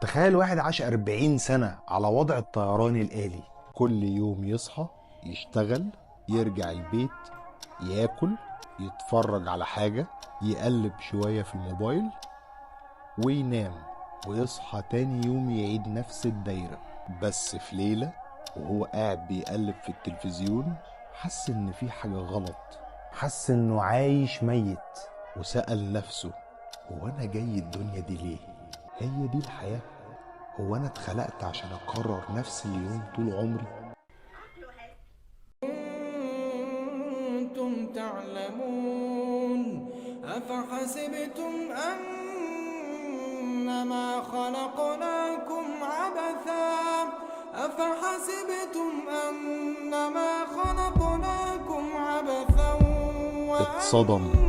تخيل واحد عاش 40 سنة على وضع الطيران الآلي، كل يوم يصحى يشتغل، يرجع البيت، ياكل، يتفرج على حاجة، يقلب شوية في الموبايل وينام، ويصحى تاني يوم يعيد نفس الدايرة. بس في ليلة وهو قاعد بيقلب في التلفزيون حس ان في حاجة غلط، حس انه عايش ميت، وسأل نفسه: هو انا جاي الدنيا دي ليه؟ هي دي الحياة؟ هو انا اتخلقت عشان اكرر نفس اليوم طول عمري؟ كنتم تعلمون أفحسبتم أنما خلقناكم عبثا اتصدم